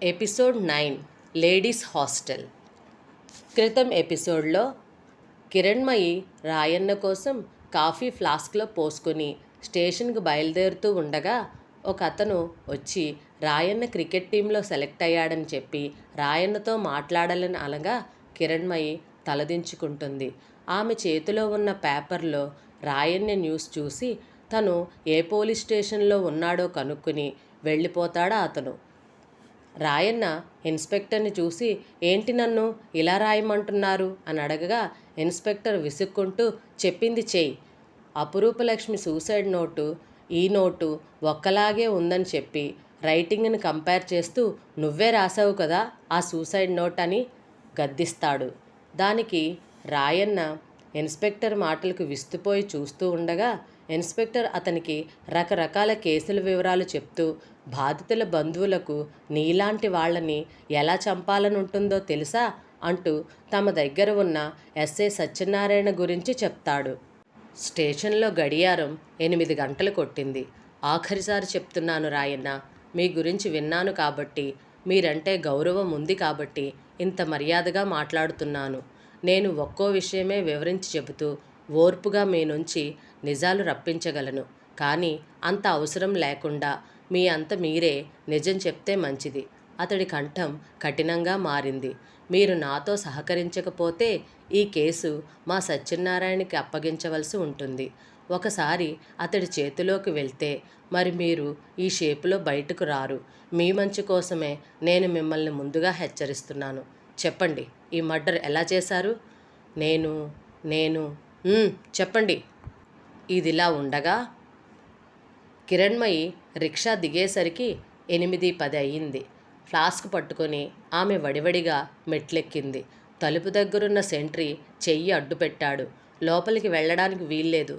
Episode 9 ladies hostel. క్రితం ఎపిసోడ్లో కిరణ్మయి రాయన్న కోసం కాఫీ ఫ్లాస్క్లో పోసుకొని స్టేషన్కి బయలుదేరుతూ ఉండగా ఒక అతను వచ్చి రాయన్న క్రికెట్ టీంలో సెలెక్ట్ అయ్యాడని చెప్పి రాయన్నతో మాట్లాడాలని అనగా కిరణ్మయి తలదించుకుంటుంది. ఆమె చేతిలో ఉన్న పేపర్లో రాయన్న న్యూస్ చూసి తను ఏ పోలీస్ స్టేషన్లో ఉన్నాడో కనుక్కుని వెళ్ళిపోతాడా అతను. రాయన్న ఇన్స్పెక్టర్ని చూసి ఏంటి నన్ను ఇలా రాయమంటున్నారు అని అడగగా ఇన్స్పెక్టర్ విసుక్కుంటూ చెప్పింది చెయ్యి. అపురూపలక్ష్మి సూసైడ్ నోటు ఈ నోటు ఒక్కలాగే ఉందని చెప్పి రైటింగ్ని కంపేర్ చేస్తూ నువ్వే రాసావు కదా ఆ సూసైడ్ నోట్ అని గద్దిస్తాడు. దానికి రాయన్న ఇన్స్పెక్టర్ మాటలకు విస్తుపోయి చూస్తూ ఉండగా ఇన్స్పెక్టర్ అతనికి రకరకాల కేసుల వివరాలు చెప్తూ బాధితుల బంధువులకు నీలాంటి వాళ్ళని ఎలా చంపాలని ఉంటుందో తెలుసా అంటూ తమ దగ్గర ఉన్న ఎస్ఐ సత్యనారాయణ గురించి చెప్తాడు. స్టేషన్లో గడియారం 8 గంటలు కొట్టింది. ఆఖరిసారి చెప్తున్నాను రాయన్న, మీ గురించి విన్నాను కాబట్టి, మీరంటే గౌరవం ఉంది కాబట్టి ఇంత మర్యాదగా మాట్లాడుతున్నాను. నేను ఒక్కో విషయమే వివరించి చెబుతూ ఓర్పుగా మీ నుంచి నిజాలు రప్పించగలను. కానీ అంత అవసరం లేకుండా మీ అంత మీరే నిజం చెప్తే మంచిది. అతడి కంఠం కఠినంగా మారింది. మీరు నాతో సహకరించకపోతే ఈ కేసు మా సత్యనారాయణకి అప్పగించవలసి ఉంటుంది. ఒకసారి అతడి చేతిలోకి వెళ్తే మరి మీరు ఈ షేపులో బయటకు రారు. మీ మంచి కోసమే నేను మిమ్మల్ని ముందుగా హెచ్చరిస్తున్నాను. చెప్పండి, ఈ మర్డర్ ఎలా చేశారు? నేను చెప్పండి. ఇదిలా ఉండగా కిరణ్మయి రిక్షా దిగేసరికి 8:10 అయ్యింది. ఫ్లాస్క్ పట్టుకొని ఆమె వడివడిగా మెట్లెక్కింది. తలుపు దగ్గరున్న సెంట్రీ చెయ్యి అడ్డుపెట్టాడు. లోపలికి వెళ్ళడానికి వీల్లేదు.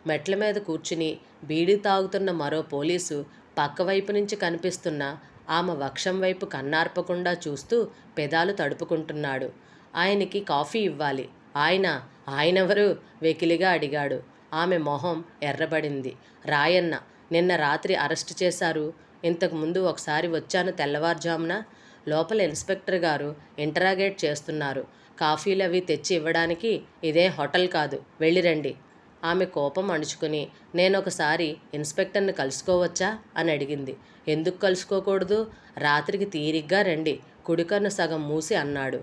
మెట్ల మీద కూర్చుని బీడీ తాగుతున్న మరో పోలీసు పక్కవైపు నుంచి కనిపిస్తున్న ఆమె వక్షం వైపు కన్నార్పకుండా చూస్తూ పెదాలు తడుపుకుంటున్నాడు. ఆయనకి కాఫీ ఇవ్వాలి. ఆయనెవరు? వెకిలిగా అడిగాడు. ఆమె మొహం ఎర్రబడింది. రాయన్న, నిన్న రాత్రి అరెస్ట్ చేశారు. ఇంతకుముందు ఒకసారి వచ్చాను తెల్లవారుజామున. లోపల ఇన్స్పెక్టర్ గారు ఇంటరాగేట్ చేస్తున్నారు. కాఫీలు అవి తెచ్చి ఇవ్వడానికి ఇదే హోటల్ కాదు, వెళ్ళిరండి. ఆమె కోపం అణుచుకుని నేనొకసారి ఇన్స్పెక్టర్ని కలుసుకోవచ్చా అని అడిగింది. ఎందుకు కలుసుకోకూడదు? రాత్రికి తీరిగ్గా రండి, కుడికన్ను సగం మూసి అన్నాడు.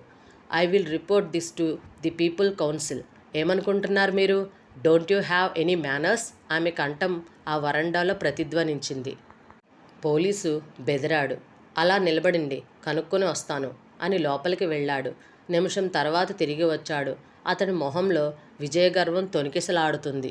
I will report this to the people council. ఏమనుకుంటున్నారు మీరు? Don't you have any manners? ఆమె కంఠం ఆ వరండాలో ప్రతిధ్వనించింది. పోలీసు బెదిరాడు. అలా నిలబడింది, కనుక్కొని వస్తాను అని లోపలికి వెళ్ళాడు. నిమిషం తర్వాత తిరిగి వచ్చాడు. అతని మొహంలో విజయగర్వం తొణికిసలాడుతుంది.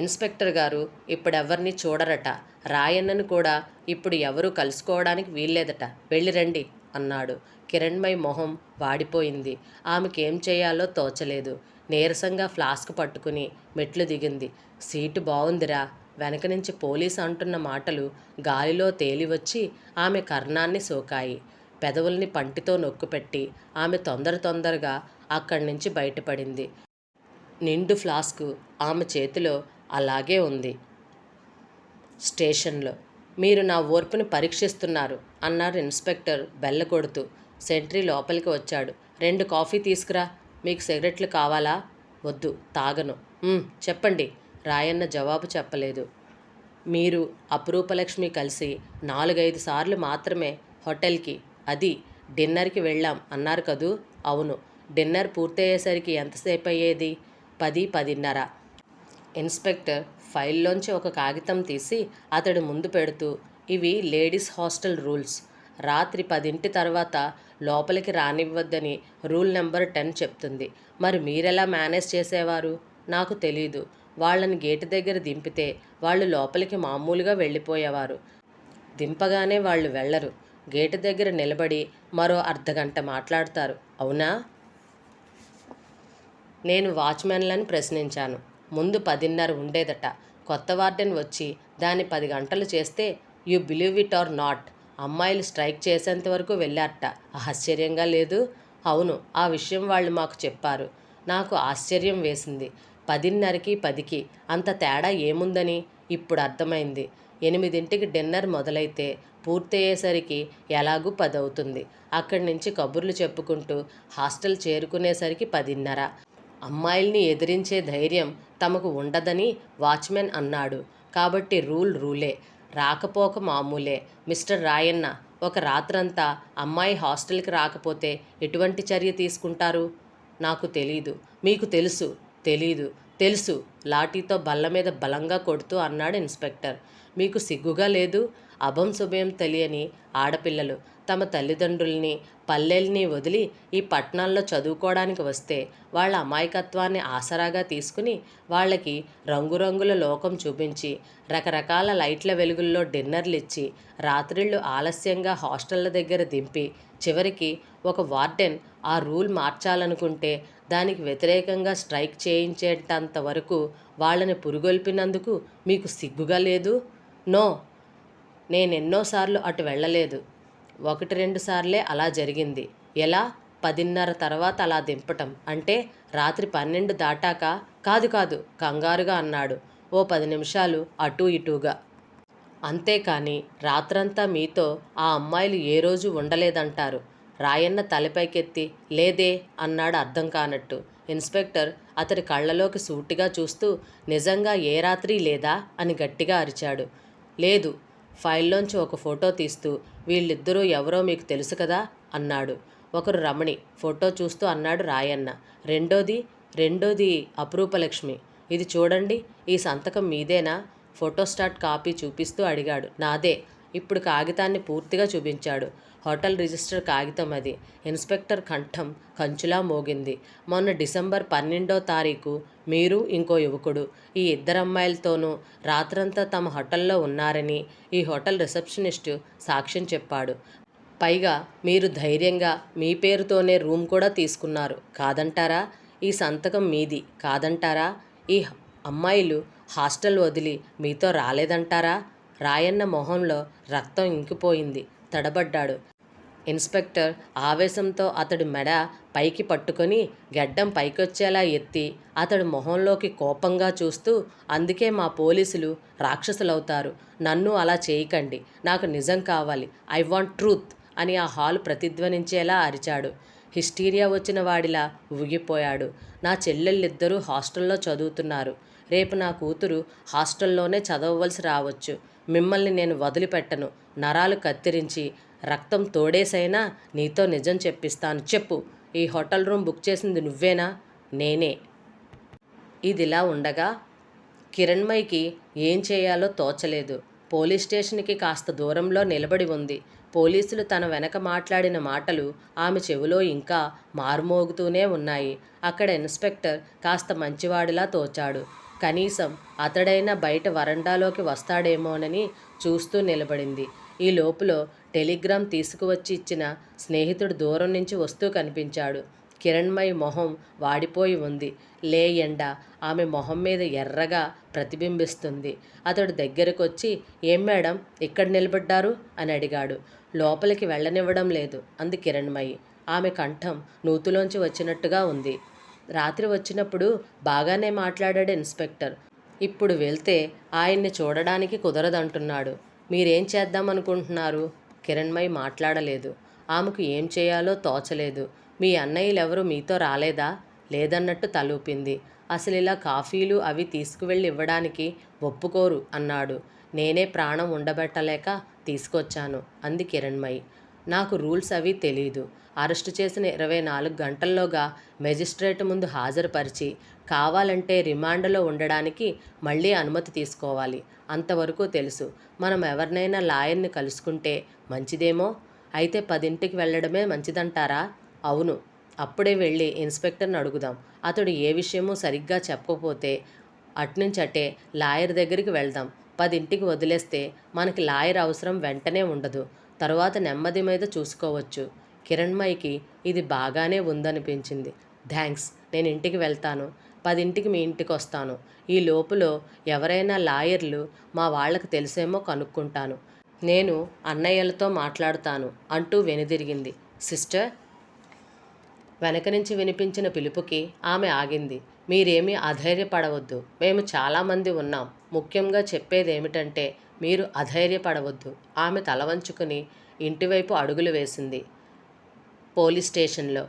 ఇన్స్పెక్టర్ గారు ఇప్పుడెవ్వరిని చూడరట. రాయన్నను కూడా ఇప్పుడు ఎవరూ కలుసుకోవడానికి వీల్లేదట. వెళ్ళిరండి అన్నాడు. కిరణ్మయి మొహం వాడిపోయింది. ఆమెకేం చేయాలో తోచలేదు. నీరసంగా ఫ్లాస్క్ పట్టుకుని మెట్లు దిగింది. సీటు బాగుందిరా. వెనక నుంచి పోలీసు అంటున్న మాటలు గాలిలో తేలివచ్చి ఆమె కర్ణాన్ని సోకాయి. పెదవుల్ని పంటితో నొక్కుపెట్టి ఆమె తొందరగా అక్కడి నుంచి బయటపడింది. నిండు ఫ్లాస్కు ఆమె చేతిలో అలాగే ఉంది. స్టేషన్లో మీరు నా ఓర్పుని పరీక్షిస్తున్నారు అన్నారు ఇన్స్పెక్టర్ బెల్ల కొడుతూ. సెంట్రీ లోపలికి వచ్చాడు. 2 కాఫీ తీసుకురా. మీకు సిగరెట్లు కావాలా? వద్దు, తాగను. చెప్పండి. రాయన్న జవాబు చెప్పలేదు. మీరు అపురూపలక్ష్మి కలిసి 4-5 సార్లు మాత్రమే హోటల్కి, అది డిన్నర్కి వెళ్ళాం అన్నారు కదూ? అవును. డిన్నర్ పూర్తయ్యేసరికి ఎంతసేపు అయ్యేది? 10-10:30. ఇన్స్పెక్టర్ ఫైల్లోంచి ఒక కాగితం తీసి అతడి ముందు పెడుతూ, ఇవి లేడీస్ హాస్టల్ రూల్స్. రాత్రి 10 తర్వాత లోపలికి రానివ్వద్దని రూల్ నెంబర్ 10 చెప్తుంది. మరి మీరెలా మేనేజ్ చేసేవారు? నాకు తెలీదు. వాళ్ళని గేటు దగ్గర దింపితే వాళ్ళు లోపలికి మామూలుగా వెళ్ళిపోయేవారు. దింపగానే వాళ్ళు వెళ్ళరు. గేటు దగ్గర నిలబడి మరో అర్ధగంట మాట్లాడతారు. అవునా? నేను వాచ్మెన్లను ప్రశ్నించాను. ముందు 10:30 ఉండేదట. కొత్త వార్డెన్ వచ్చి దాన్ని 10 గంటలు చేస్తే you believe it or not, అమ్మాయిలు స్ట్రైక్ చేసేంత వరకు వెళ్ళారట. ఆశ్చర్యంగా లేదు? అవును, ఆ విషయం వాళ్ళు మాకు చెప్పారు. నాకు ఆశ్చర్యం వేసింది. 10:30కి 10కి అంత తేడా ఏముందని ఇప్పుడు అర్థమైంది. 8ంటికి డిన్నర్ మొదలైతే పూర్తయ్యేసరికి ఎలాగూ 10 అవుతుంది. అక్కడి నుంచి కబుర్లు చెప్పుకుంటూ హాస్టల్ చేరుకునేసరికి 10:30. అమ్మాయిల్ని ఎదిరించే ధైర్యం తమకు ఉండదని వాచ్మెన్ అన్నాడు. కాబట్టి రూలే, రాకపోక మామూలే. మిస్టర్ రాయన్న, ఒక రాత్రంతా అమ్మాయి హాస్టల్కి రాకపోతే ఎటువంటి చర్య తీసుకుంటారు? నాకు తెలీదు. మీకు తెలుసు. తెలీదు. తెలుసు, లాఠీతో బల్ల మీద బలంగా కొడుతూ అన్నాడు ఇన్స్పెక్టర్. మీకు సిగ్గుగా లేదు? అభం శుభయం తెలియని ఆడపిల్లలు తమ తల్లిదండ్రుల్ని పల్లెల్ని వదిలి ఈ పట్టణాల్లో చదువుకోవడానికి వస్తే వాళ్ళ అమాయకత్వాన్ని ఆసరాగా తీసుకుని వాళ్ళకి రంగురంగుల లోకం చూపించి రకరకాల లైట్ల వెలుగుల్లో డిన్నర్లు ఇచ్చి రాత్రిళ్ళు ఆలస్యంగా హాస్టళ్ళ దగ్గర దింపి చివరికి ఒక వార్డెన్ ఆ రూల్ మార్చాలనుకుంటే దానికి వ్యతిరేకంగా స్ట్రైక్ చేయించేటంత వరకు వాళ్ళని పురుగొల్పినందుకు మీకు సిగ్గుగా లేదు? నో, నేనెన్నోసార్లు అటు వెళ్ళలేదు. 1-2 సార్లే అలా జరిగింది. ఎలా? 10:30 తర్వాత అలా దింపటం అంటే రాత్రి 12 దాటాక? కాదు కంగారుగా అన్నాడు. ఓ 10 నిమిషాలు అటూ ఇటూగా. అంతేకాని రాత్రంతా మీతో ఆ అమ్మాయిలు ఏ రోజు ఉండలేదంటారు. రాయన్న తలపైకెత్తి లేదే అన్నాడు అర్థం కానట్టు. ఇన్స్పెక్టర్ అతడి కళ్ళలోకి సూటిగా చూస్తూ నిజంగా ఏ రాత్రి లేదా అని గట్టిగా అరిచాడు. లేదు. ఫైల్లోంచి ఒక ఫోటో తీస్తూ వీళ్ళిద్దరూ ఎవరో మీకు తెలుసు కదా అన్నాడు. ఒకరు రమణి, ఫోటో చూస్తూ అన్నాడు రాయన్న. రెండోది అపురూపలక్ష్మి. ఇది చూడండి, ఈ సంతకం మీదేనా? ఫోటోస్టాట్ కాపీ చూపిస్తూ అడిగాడు. నాదే. ఇప్పుడు కాగితాన్ని పూర్తిగా చూపించాడు. హోటల్ రిజిస్టర్ కాగితం అది. ఇన్స్పెక్టర్ కంఠం కంచులా మోగింది. మొన్న డిసెంబర్ 12వ తారీఖు మీరు ఇంకో యువకుడు ఈ ఇద్దరమ్మాయిలతోనూ రాత్రంతా తమ హోటల్లో ఉన్నారని ఈ హోటల్ రిసెప్షనిస్టు సాక్ష్యం చెప్పాడు. పైగా మీరు ధైర్యంగా మీ పేరుతోనే రూమ్ కూడా తీసుకున్నారు. కాదంటారా? ఈ సంతకం మీది కాదంటారా? ఈ అమ్మాయిలు హాస్టల్ వదిలి మీతో రాలేదంటారా? రాయన్న మొహంలో రక్తం ఇంకిపోయింది. తడబడ్డాడు. ఇన్స్పెక్టర్ ఆవేశంతో అతడి మెడ పైకి పట్టుకొని గెడ్డం పైకొచ్చేలా ఎత్తి అతడి మొహంలోకి కోపంగా చూస్తూ అందుకే మా పోలీసులు రాక్షసులవుతారు. నన్ను అలా చేయకండి. నాకు నిజం కావాలి. ఐ వాంట్ ట్రూత్ అని ఆ హాలు ప్రతిధ్వనించేలా అరిచాడు. హిస్టీరియా వచ్చిన వాడిలా ఊగిపోయాడు. నా చెల్లెళ్ళిద్దరూ హాస్టల్లో చదువుతున్నారు. రేపు నా కూతురు హాస్టల్లోనే చదవవలసి రావచ్చు. మిమ్మల్ని నేను వదిలిపెట్టను. నరాలు కత్తిరించి రక్తం తోడేసైనా నీతో నిజం చెప్పిస్తాను. చెప్పు, ఈ హోటల్ రూమ్ బుక్ చేసింది నువ్వేనా? నేనే. ఇదిలా ఉండగా కిరణ్మయికి ఏం చేయాలో తోచలేదు. పోలీస్ స్టేషన్కి కాస్త దూరంలో నిలబడి ఉంది. పోలీసులు తన వెనక మాట్లాడిన మాటలు ఆమె చెవిలో ఇంకా మారుమోగుతూనే ఉన్నాయి. అక్కడ ఇన్స్పెక్టర్ కాస్త మంచివాడిలా తోచాడు. కనీసం అతడైనా బయట వరండాలోకి వస్తాడేమోనని చూస్తూ నిలబడింది. ఈ లోపులో టెలిగ్రామ్ తీసుకువచ్చి ఇచ్చిన స్నేహితుడు దూరం నుంచి వస్తూ కనిపించాడు. కిరణ్మయి మొహం వాడిపోయి ఉంది. లే ఎండ ఆమె మొహం మీద ఎర్రగా ప్రతిబింబిస్తుంది. అతడు దగ్గరకొచ్చి ఏం మేడం ఇక్కడ నిలబడ్డారు అని అడిగాడు. లోపలికి వెళ్ళనివ్వడం లేదు అంది కిరణ్మయి. ఆమె కంఠం నూతులోంచి వచ్చినట్టుగా ఉంది. రాత్రి వచ్చినప్పుడు బాగానే మాట్లాడాడు ఇన్స్పెక్టర్. ఇప్పుడు వెళ్తే ఆయన్ని చూడడానికి కుదరదంటున్నాడు. మీరేం చేద్దామనుకుంటున్నారు? కిరణ్మయి మాట్లాడలేదు. ఆమెకు ఏం చేయాలో తోచలేదు. మీ అన్నయ్యలెవరూ మీతో రాలేదా? లేదన్నట్టు తలూపింది. అసలు ఇలా కాఫీలు అవి తీసుకువెళ్ళి ఇవ్వడానికి ఒప్పుకోరు అన్నాడు. నేనే ప్రాణం ఉండబెట్టలేక తీసుకొచ్చాను అంది కిరణ్మయి. నాకు రూల్స్ అవి తెలీదు. అరెస్టు చేసిన 24 గంటల్లోగా మెజిస్ట్రేట్ ముందు హాజరుపరిచి కావాలంటే రిమాండ్లో ఉండడానికి మళ్ళీ అనుమతి తీసుకోవాలి. అంతవరకు తెలుసు. మనం ఎవరినైనా లాయర్ని కలుసుకుంటే మంచిదేమో. అయితే 10ంటికి వెళ్ళడమే మంచిదంటారా? అవును. అప్పుడే వెళ్ళి ఇన్స్పెక్టర్ని అడుగుదాం. అతడు ఏ విషయమూ సరిగ్గా చెప్పకపోతే అట్నుంచటే లాయర్ దగ్గరికి వెళ్దాం. 10ంటికి వదిలేస్తే మనకి లాయర్ అవసరం వెంటనే ఉండదు. తరువాత నెమ్మది మీద చూసుకోవచ్చు. కిరణ్మయికి ఇది బాగానే ఉందనిపించింది. థ్యాంక్స్, నేను ఇంటికి వెళ్తాను. 10ంటికి మీ ఇంటికి వస్తాను. ఈ లోపులో ఎవరైనా లాయర్లు మా వాళ్ళకి తెలిసేమో కనుక్కుంటాను. నేను అన్నయ్యలతో మాట్లాడుతాను అంటూ వెనుదిరిగింది. సిస్టర్. వెనక నుంచి వినిపించిన పిలుపుకి ఆమె ఆగింది. మీరేమీ అధైర్యపడవద్దు. మేము చాలామంది ఉన్నాం. ముఖ్యంగా చెప్పేదేమిటంటే మీరు అధైర్యపడవద్దు. ఆమె తల వంచుకుని ఇంటివైపు అడుగులు వేసింది. పోలీస్ స్టేషన్లో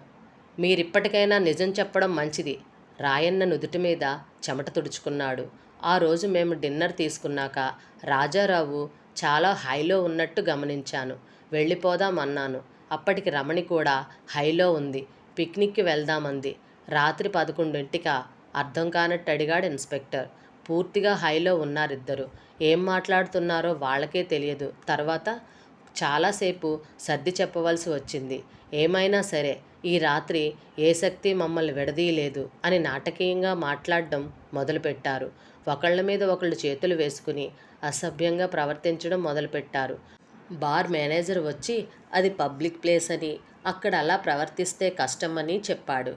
మీరిప్పటికైనా నిజం చెప్పడం మంచిది. రాయన్న నుదుటి మీద చెమట తుడుచుకున్నాడు. ఆ రోజు మేము డిన్నర్ తీసుకున్నాక రాజారావు చాలా హైలో ఉన్నట్టు గమనించాను. వెళ్ళిపోదామన్నాను. అప్పటికి రమణి కూడా హైలో ఉంది. పిక్నిక్కి వెళ్దామంది. రాత్రి 11ంటికా? అర్థం కానట్టు అడిగాడు ఇన్స్పెక్టర్. పూర్తిగా హైలో ఉన్నారిద్దరు. ఏం మాట్లాడుతున్నారో వాళ్ళకే తెలియదు. తర్వాత చాలాసేపు సర్ది చెప్పవలసి వచ్చింది. ఏమైనా సరే ఈ రాత్రి ఏ శక్తి మమ్మల్ని విడదీయలేదు అని నాటకీయంగా మాట్లాడడం మొదలుపెట్టారు. ఒకళ్ళ మీద ఒకళ్ళు చేతులు వేసుకుని అసభ్యంగా ప్రవర్తించడం మొదలుపెట్టారు. బార్ మేనేజర్ వచ్చి అది పబ్లిక్ ప్లేస్ అని, అక్కడ అలా ప్రవర్తిస్తే కష్టమని చెప్పాడు.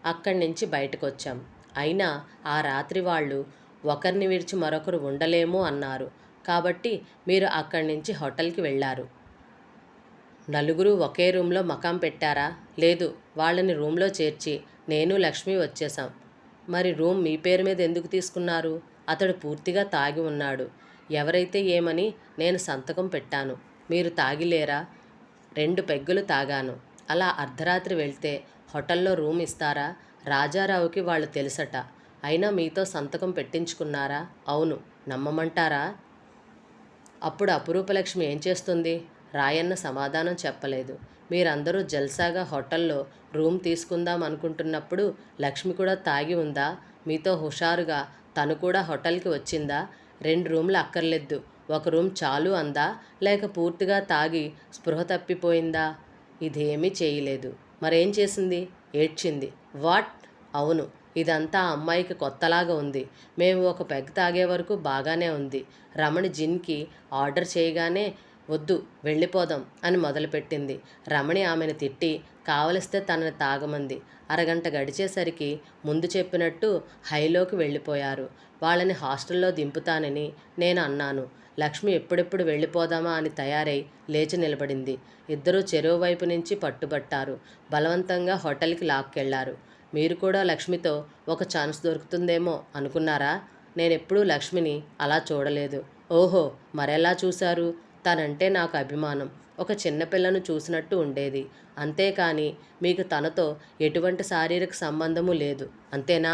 అక్కడి నుంచి బయటకొచ్చాం. అయినా ఆ రాత్రి వాళ్ళు ఒకరిని విడిచి మరొకరు ఉండలేము అన్నారు. కాబట్టి మీరు అక్కడి నుంచి హోటల్కి వెళ్ళారు. నలుగురు ఒకే రూమ్లో మకాం పెట్టారా? లేదు, వాళ్ళని రూమ్లో చేర్చి నేను లక్ష్మి వచ్చేసాం. మరి రూమ్ మీ పేరు మీద ఎందుకు తీసుకున్నారు? అతడు పూర్తిగా తాగి ఉన్నాడు. ఎవరైతే ఏమని నేను సంతకం పెట్టాను. మీరు తాగిలేరా? 2 పెగ్గులు తాగాను. అలా అర్ధరాత్రి వెళ్తే హోటల్లో రూమ్ ఇస్తారా? రాజారావుకి వాళ్ళు తెలుసట. అయినా మీతో సంతకం పెట్టించుకున్నారా? అవును. నమ్మమంటారా? అప్పుడు అపురూపలక్ష్మి ఏం చేస్తుంది? రాయన్న సమాధానం చెప్పలేదు. మీరందరూ జల్సాగా హోటల్లో రూమ్ తీసుకుందాం అనుకుంటున్నప్పుడు లక్ష్మి కూడా తాగి ఉందా? మీతో హుషారుగా తను కూడా హోటల్కి వచ్చిందా? 2 రూమ్లు అక్కర్లేదు, 1 రూమ్ చాలు అందా? లేక పూర్తిగా తాగి స్పృహ తప్పిపోయిందా? ఇదేమీ చేయలేదు. మరేం చేసింది? ఏడ్చింది. వాట్? అవును. ఇదంతా ఆ అమ్మాయికి కొత్తలాగా ఉంది. మేము ఒక పెగ్ తాగే వరకు బాగానే ఉంది. రమణి జిన్కి ఆర్డర్ చేయగానే వద్దు, వెళ్ళిపోదాం అని మొదలుపెట్టింది. రమణి ఆమెను తిట్టి కావలిస్తే తనని తాగమంది. అరగంట గడిచేసరికి ముందు చెప్పినట్టు హైలోకి వెళ్ళిపోయారు. వాళ్ళని హాస్టల్లో దింపుతానని నేను అన్నాను. లక్ష్మి ఎప్పుడెప్పుడు వెళ్ళిపోదామా అని తయారై లేచి నిలబడింది. ఇద్దరూ చెరువు వైపు నుంచి పట్టుబట్టారు. బలవంతంగా హోటల్కి లాక్కెళ్లారు. మీరు కూడా లక్ష్మితో ఒక ఛాన్స్ దొరుకుతుందేమో అనుకున్నారా? నేనెప్పుడూ లక్ష్మిని అలా చూడలేదు. ఓహో, మరెలా చూశారు? తనంటే నాకు అభిమానం. ఒక చిన్నపిల్లను చూసినట్టు ఉండేది. అంతేకాని మీకు తనతో ఎటువంటి శారీరక సంబంధము లేదు, అంతేనా?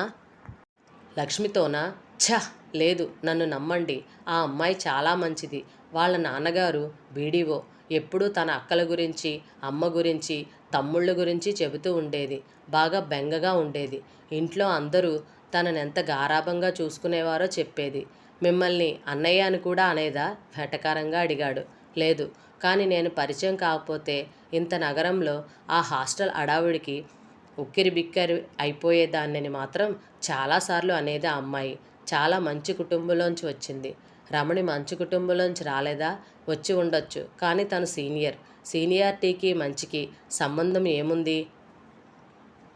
లక్ష్మితోనా? ఛ! లేదు, నన్ను నమ్మండి. ఆ అమ్మాయి చాలా మంచిది. వాళ్ళ నాన్నగారు బీడీఓ. ఎప్పుడూ తన అక్కల గురించి, అమ్మ గురించి, తమ్ముళ్ళ గురించి చెబుతూ ఉండేది. బాగా బెంగగా ఉండేది. ఇంట్లో అందరూ తననెంత గారాబంగా చూసుకునేవారో చెప్పేది. మిమ్మల్ని అన్నయ్య అని కూడా అనేదా? వెటకారంగా అడిగాడు. లేదు, కానీ నేను పరిచయం కాకపోతే ఇంత నగరంలో ఆ హాస్టల్ అడావుడికి ఉక్కిరి బిక్కిరి అయిపోయేదాన్నని మాత్రం చాలాసార్లు అనేది ఆ అమ్మాయి. చాలా మంచి కుటుంబంలోంచి వచ్చింది. రమణి మంచి కుటుంబంలోంచి రాలేదా? వచ్చి ఉండొచ్చు, కానీ తను సీనియర్. సీనియారిటీకి మంచికి సంబంధం ఏముంది?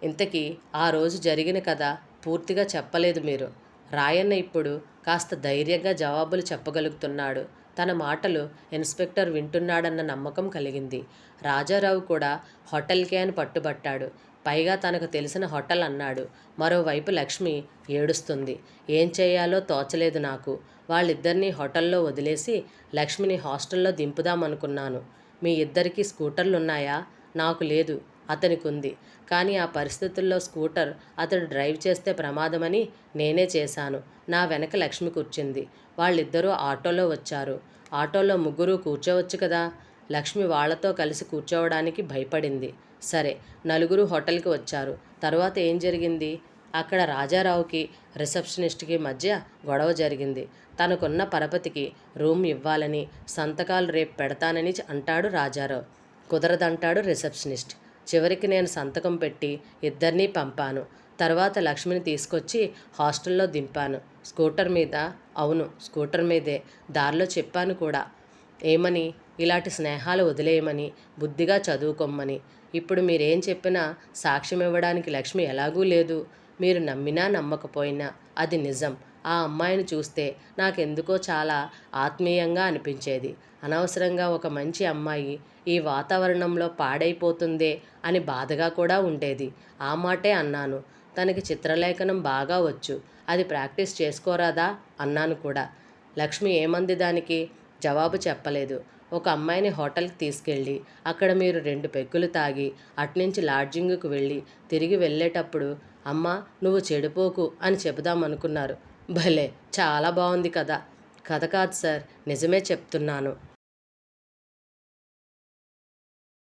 ఇంతకీ ఆ రోజు జరిగిన కథ పూర్తిగా చెప్పలేదు మీరు. రాయన్న ఇప్పుడు కాస్త ధైర్యంగా జవాబులు చెప్పగలుగుతున్నాడు. తన మాటలు ఇన్స్పెక్టర్ వింటున్నాడన్న నమ్మకం కలిగింది. రాజారావు కూడా హోటల్కే అని పట్టుబట్టాడు. పైగా తనకు తెలిసిన హోటల్ అన్నాడు. మరోవైపు లక్ష్మి ఏడుస్తుంది. ఏం చేయాలో తోచలేదు నాకు. వాళ్ళిద్దరినీ హోటల్లో వదిలేసి లక్ష్మిని హాస్టల్లో దింపుదామనుకున్నాను. మీ ఇద్దరికీ స్కూటర్లున్నాయా? నాకు లేదు, అతనికి ఉంది. కానీ ఆ పరిస్థితుల్లో స్కూటర్ అతడు డ్రైవ్ చేస్తే ప్రమాదమని నేనే చేశాను. నా వెనక లక్ష్మి కూర్చుంది. వాళ్ళిద్దరూ ఆటోలో వచ్చారు. ఆటోలో ముగ్గురు కూర్చోవచ్చు కదా. లక్ష్మి వాళ్లతో కలిసి కూర్చోవడానికి భయపడింది. సరే, నలుగురు హోటల్కి వచ్చారు. తర్వాత ఏం జరిగింది? అక్కడ రాజారావుకి రిసెప్షనిస్ట్కి మధ్య గొడవ జరిగింది. తనకున్న పరపతికి రూమ్ ఇవ్వాలని, సంతకాలు రేపు పెడతానని అంటాడు రాజారావు. కుదరదంటాడు రిసెప్షనిస్ట్. చివరికి నేను సంతకం పెట్టి ఇద్దరినీ పంపాను. తర్వాత లక్ష్మిని తీసుకొచ్చి హాస్టల్లో దింపాను. స్కూటర్ మీద? అవును, స్కూటర్ మీదే. దారిలో చెప్పాను కూడా. ఏమని? ఇలాంటి స్నేహాలు వదిలేయమని, బుద్ధిగా చదువుకోమని. ఇప్పుడు మీరేం చెప్పినా సాక్ష్యం ఇవ్వడానికి లక్ష్మి ఎలాగూ లేదు. మీరు నమ్మినా నమ్మకపోయినా అది నిజం. ఆ అమ్మాయిని చూస్తే నాకెందుకో చాలా ఆత్మీయంగా అనిపించేది. అనవసరంగా ఒక మంచి అమ్మాయి ఈ వాతావరణంలో పాడైపోతుందే అని బాధగా కూడా ఉండేది. ఆ మాటే అన్నాను. తనకి చిత్రలేఖనం బాగా వచ్చు, అది ప్రాక్టీస్ చేసుకోరాదా అన్నాను కూడా. లక్ష్మి ఏమంది దానికి? జవాబు చెప్పలేదు. ఒక అమ్మాయిని హోటల్కి తీసుకెళ్ళి అక్కడ మీరు 2 పెగ్గులు తాగి అట్నుంచి లాడ్జింగ్కు వెళ్ళి తిరిగి వెళ్ళేటప్పుడు అమ్మా నువ్వు చెడిపోకు అని చెబుదామనుకున్నారు. భలే చాలా బాగుంది కథ. కథ కాదు సార్, నిజమే చెప్తున్నాను.